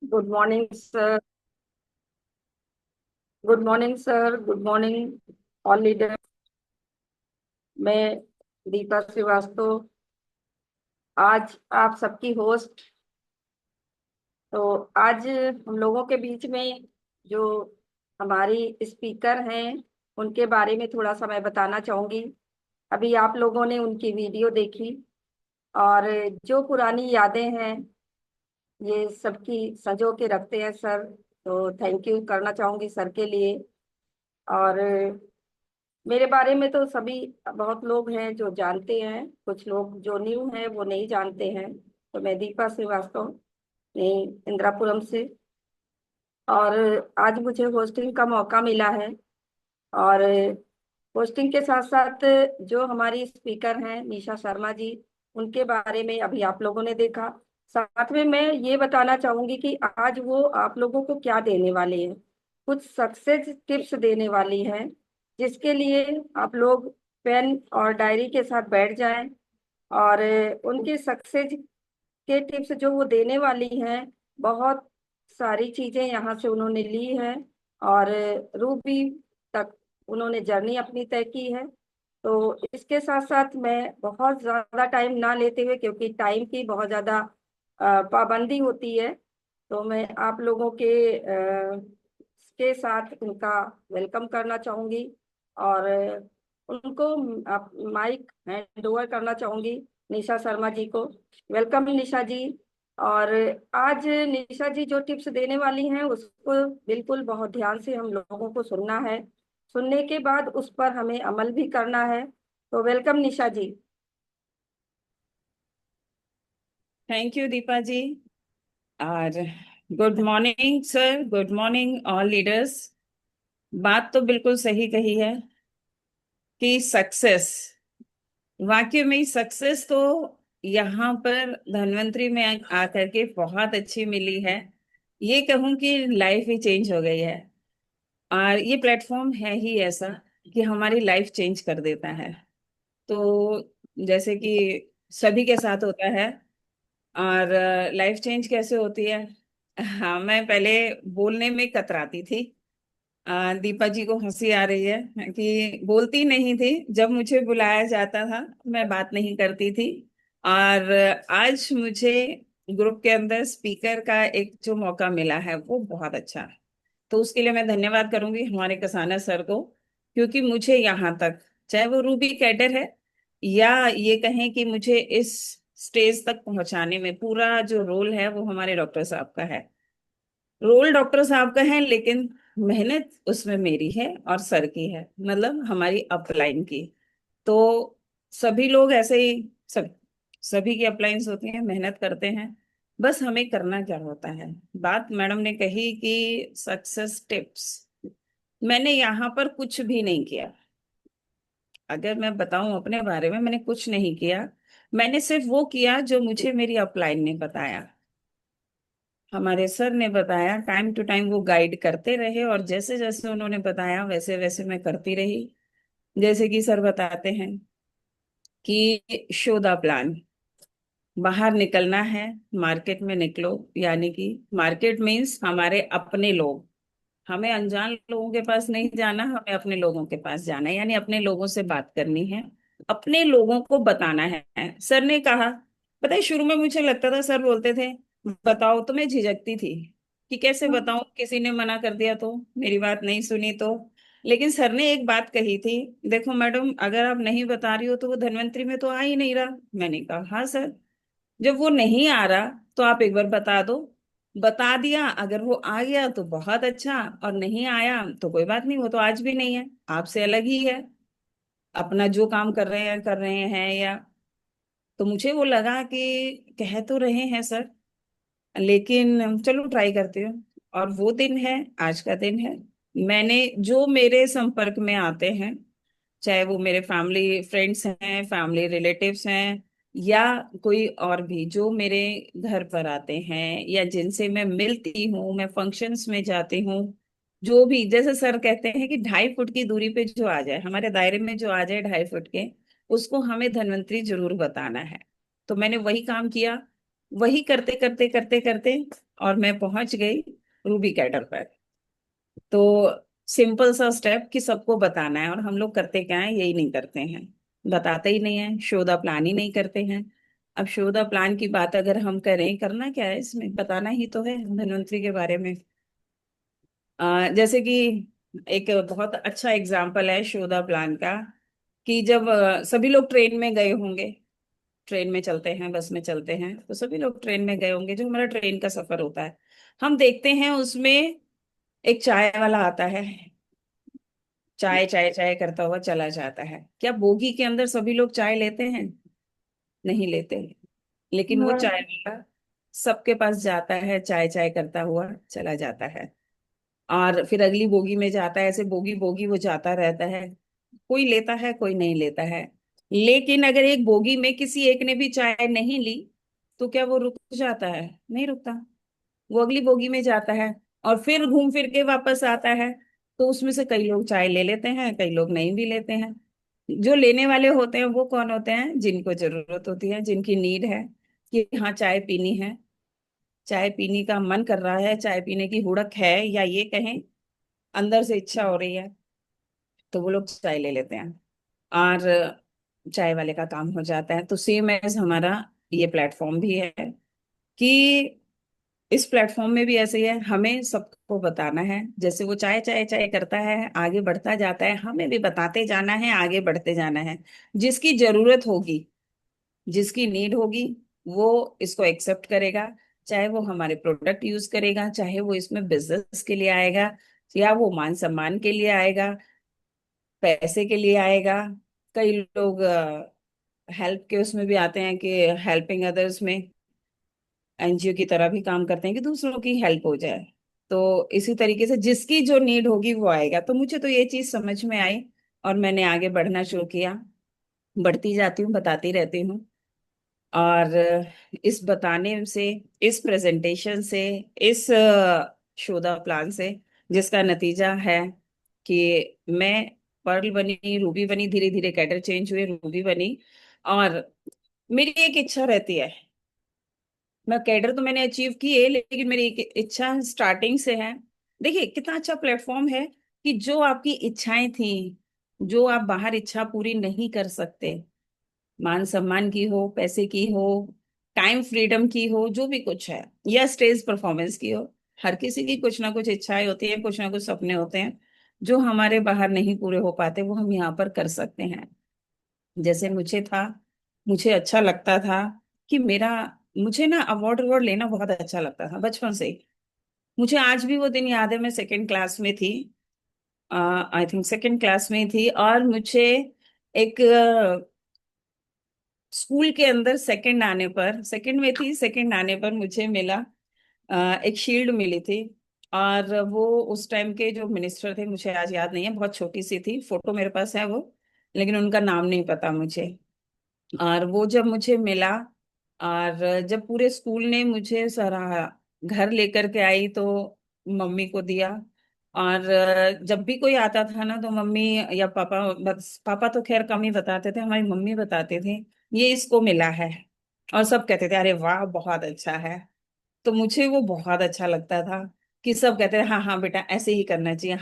Good morning sir. Good morning sir. Good morning all leader. मैं दीपा श्रीवास्तव आज आप सबकी होस्ट। तो आज हम लोगों के बीच में जो हमारी स्पीकर हैं उनके बारे में थोड़ा सा मैं बताना चाहूंगी। अभी आप लोगों ने उनकी वीडियो देखी और जो पुरानी यादें हैं ये सबकी संजो के रखते हैं सर। तो थैंक यू करना चाहूंगी सर के लिए। और मेरे बारे में तो सभी बहुत लोग हैं जो जानते हैं, कुछ लोग जो न्यू हैं वो नहीं जानते हैं। तो मैं दीपा श्रीवास्तव नहीं इंदिरापुरम से। और आज मुझे होस्टिंग का मौका मिला है। और होस्टिंग के साथ साथ जो हमारी स्पीकर हैं निशा शर्मा जी, उनके बारे में अभी आप लोगों ने देखा। साथ में मैं ये बताना चाहूंगी कि आज वो आप लोगों को क्या देने वाले हैं, कुछ सक्सेस टिप्स देने वाली हैं, जिसके लिए आप लोग पेन और डायरी के साथ बैठ जाएं। और उनके सक्सेस के टिप्स जो वो देने वाली हैं, बहुत सारी चीजें यहाँ से उन्होंने ली हैं। और रूबी तक उन्होंने जर्नी अपनी तय की है। तो इसके साथ साथ मैं बहुत ज्यादा टाइम ना लेते हुए, क्योंकि टाइम की बहुत ज्यादा पाबंदी होती है, तो मैं आप लोगों के साथ उनका वेलकम करना चाहूंगी। और उनको आप माइक हैंड ओवर करना चाहूंगी निशा शर्मा जी को। वेलकम निशा जी। और आज निशा जी जो टिप्स देने वाली हैं उसको बिल्कुल बहुत ध्यान से हम लोगों को सुनना है। सुनने के बाद उस पर हमें अमल भी करना है। तो welcome Nisha ji. Thank you Deepa ji. और good morning sir, good morning all leaders. बात तो बिल्कुल सही कही है कि सक्सेस, वाकई में सक्सेस तो यहाँ पर धन्वंतरी में आकर के बहुत अच्छी मिली है। ये कहूँ कि लाइफ ही चेंज हो गई है। और ये प्लेटफॉर्म है ही ऐसा कि हमारी लाइफ चेंज कर देता है। तो जैसे कि सभी के साथ होता है। और लाइफ चेंज कैसे होती है? हाँ, मैं पहले बोलने में कतराती थी। दीपा जी को हंसी आ रही है कि बोलती नहीं थी, जब मुझे बुलाया जाता था मैं बात नहीं करती थी। और आज मुझे ग्रुप के अंदर स्पीकर का एक जो मौका मिला है वो बहुत अच्छा है। तो उसके लिए मैं धन्यवाद करूंगी हमारे कसाना सर को, क्योंकि मुझे यहाँ तक, चाहे वो रूबी कैडर है या ये कहें कि मुझे इस स्टेज तक पहुंचाने में पूरा जो रोल है वो हमारे डॉक्टर साहब का है। रोल डॉक्टर साहब का है, लेकिन मेहनत उसमें मेरी है और सर की है, मतलब हमारी अपलाइन की। तो सभी लोग ऐसे ही, सभी की अपलाइंस होती हैं, मेहनत करते हैं। बस हमें करना क्या होता है। बात मैडम ने कही कि सक्सेस टिप्स, मैंने यहाँ पर कुछ भी नहीं किया। अगर मैं बताऊं अपने बारे में, मैंने कुछ नहीं किया। मैंने सिर्फ वो किया जो मुझे मेरी अपलाइन ने बताया, हमारे सर ने बताया। टाइम टू टाइम वो गाइड करते रहे और जैसे जैसे उन्होंने बताया वैसे वैसे मैं करती रही। जैसे कि सर बताते हैं कि शो द प्लान, बाहर निकलना है, मार्केट में निकलो। यानी कि मार्केट मीन्स हमारे अपने लोग, हमें अनजान लोगों के पास नहीं जाना, हमें अपने लोगों के पास जाना है, यानी अपने लोगों से बात करनी है, अपने लोगों को बताना है। सर ने कहा, पता है शुरू में मुझे लगता था सर बोलते थे बताओ, तो मैं झिझकती थी कि कैसे बताऊं, किसी ने मना कर दिया तो, मेरी बात नहीं सुनी तो। लेकिन सर ने एक बात कही थी, देखो मैडम अगर आप नहीं बता रही हो तो वो धन्वंतरी में तो आ ही नहीं रहा। मैंने कहा हाँ सर, जब वो नहीं आ रहा तो आप एक बार बता दो। बता दिया, अगर वो आ गया तो बहुत अच्छा, और नहीं आया तो कोई बात नहीं, वो तो आज भी नहीं है, आपसे अलग ही है, अपना जो काम कर रहे हैं या। तो मुझे वो लगा कि कह तो रहे हैं सर, लेकिन चलो ट्राई करती हूँ। और वो दिन है, आज का दिन है। मैंने जो मेरे संपर्क में आते हैं, चाहे वो मेरे फैमिली फ्रेंड्स हैं, फैमिली रिलेटिव्स हैं, या कोई और भी जो मेरे घर पर आते हैं या जिनसे मैं मिलती हूँ, मैं फंक्शंस में जाती हूँ, जो भी जैसे सर कहते हैं कि 2.5 फुट की दूरी पे जो आ जाए, हमारे दायरे में जो आ जाए 2.5 फुट के, उसको हमें धन्वंतरी जरूर बताना है। तो मैंने वही काम किया। वही करते करते करते करते और मैं पहुंच गई रूबी कैडर पर। तो सिंपल सा स्टेप कि सबको बताना है, और हम लोग करते क्या है, यही नहीं करते हैं, बताते ही नहीं है, शो द प्लान ही नहीं करते हैं। अब शो द प्लान की बात अगर हम करें, करना क्या है इसमें, बताना ही तो है धन्वंतरि के बारे में। जैसे कि एक बहुत अच्छा एग्जाम्पल है शो द प्लान का, कि जब सभी लोग ट्रेन में गए होंगे, ट्रेन में चलते हैं, बस में चलते हैं, तो सभी लोग ट्रेन में गए होंगे, जो हमारा ट्रेन का सफर होता है, हम देखते हैं उसमें एक चाय वाला आता है, चाय चाय चाय करता हुआ चला जाता है। क्या बोगी के अंदर सभी लोग चाय लेते हैं? नहीं लेते। लेकिन वो चाय वाला सबके पास जाता है, चाय चाय करता हुआ चला जाता है, और फिर अगली बोगी में जाता है, ऐसे बोगी बोगी वो जाता रहता है। कोई लेता है, कोई नहीं लेता है। लेकिन अगर एक बोगी में किसी एक ने भी चाय नहीं ली, तो क्या वो रुक जाता है? नहीं रुकता, वो अगली बोगी में जाता है, और फिर घूम फिर के वापस आता है। तो उसमें से कई लोग चाय ले लेते हैं, कई लोग नहीं भी लेते हैं। जो लेने वाले होते हैं वो कौन होते हैं? जिनको जरूरत होती है, जिनकी नीड है, कि हाँ चाय पीनी है, चाय पीने का मन कर रहा है, चाय पीने की हुड़क है, या ये कहें अंदर से इच्छा हो रही है, तो वो लोग चाय ले लेते हैं, और चाय वाले का काम हो जाता है। तो सेम एज हमारा ये प्लेटफॉर्म भी है, कि इस प्लेटफॉर्म में भी ऐसे ही है, हमें सबको बताना है। जैसे वो चाय चाय चाय करता है, आगे बढ़ता जाता है, हमें भी बताते जाना है, आगे बढ़ते जाना है। जिसकी जरूरत होगी, जिसकी नीड होगी, वो इसको एक्सेप्ट करेगा, चाहे वो हमारे प्रोडक्ट यूज करेगा, चाहे वो इसमें बिजनेस के लिए आएगा, या वो मान सम्मान के लिए आएगा, पैसे के लिए आएगा। कई लोग हेल्प के उसमें भी आते हैं, कि हेल्पिंग अदर्स में एनजीओ की तरह भी काम करते हैं, कि दूसरों की हेल्प हो जाए। तो इसी तरीके से जिसकी जो नीड होगी वो आएगा। तो मुझे तो ये चीज समझ में आई, और मैंने आगे बढ़ना शुरू किया, बढ़ती जाती हूँ, बताती रहती हूँ। और इस बताने से, इस प्रेजेंटेशन से, इस शोधा प्लान से, जिसका नतीजा है कि मैं पर्ल बनी, रूबी बनी, धीरे धीरे कैडर चेंज हुए, रूबी बनी। और मेरी एक इच्छा रहती है, मैं कैडर तो मैंने अचीव की है, लेकिन मेरी एक इच्छा स्टार्टिंग से है। देखिए कितना अच्छा प्लेटफॉर्म है, कि जो आपकी इच्छाएं थी, जो आप बाहर इच्छा पूरी नहीं कर सकते, मान सम्मान की हो, पैसे की हो, टाइम फ्रीडम की हो, जो भी कुछ है, या स्टेज परफॉर्मेंस की हो, हर किसी की कुछ ना कुछ इच्छाएं होती हैं, कुछ ना कुछ सपने होते हैं, जो हमारे बाहर नहीं पूरे हो पाते, वो हम यहाँ पर कर सकते हैं। जैसे मुझे था, मुझे अच्छा लगता था कि मेरा, मुझे ना अवार्ड अवार्ड लेना बहुत अच्छा लगता था बचपन से ही। मुझे आज भी वो दिन याद है, मैं सेकंड क्लास में थी, आई थिंक सेकंड क्लास में ही थी, और मुझे एक स्कूल के अंदर सेकंड आने पर, सेकंड में थी, सेकंड आने पर मुझे मिला, एक शील्ड मिली थी। और वो उस टाइम के जो मिनिस्टर थे, मुझे आज याद नहीं है, बहुत छोटी सी थी, फोटो मेरे पास है वो, लेकिन उनका नाम नहीं पता मुझे। और वो जब मुझे मिला, और जब पूरे स्कूल ने मुझे सराहा, घर लेकर के आई तो मम्मी को दिया। और जब भी कोई आता था ना, तो मम्मी या पापा, बस पापा तो खैर कम ही बताते थे, हमारी मम्मी बताते थे, ये इसको मिला है। और सब कहते थे अरे वाह बहुत अच्छा है। तो मुझे वो बहुत अच्छा लगता था, कि सब कहते थे हाँ हाँ बेटा ऐसे ही करना चाहिए।